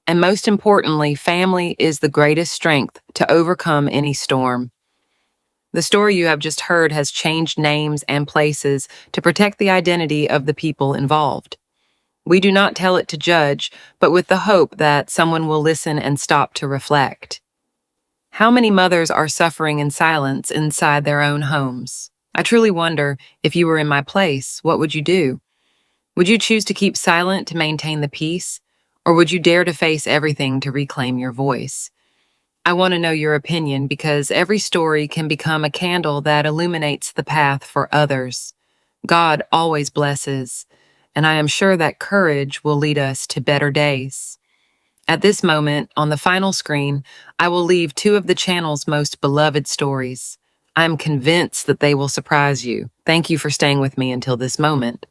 And most importantly, family is the greatest strength to overcome any storm. The story you have just heard has changed names and places to protect the identity of the people involved. We do not tell it to judge, but with the hope that someone will listen and stop to reflect. How many mothers are suffering in silence inside their own homes? I truly wonder, if you were in my place, what would you do? Would you choose to keep silent to maintain the peace, or would you dare to face everything to reclaim your voice? I want to know your opinion because every story can become a candle that illuminates the path for others. God always blesses, and I am sure that courage will lead us to better days. At this moment, on the final screen, I will leave two of the channel's most beloved stories. I am convinced that they will surprise you. Thank you for staying with me until this moment.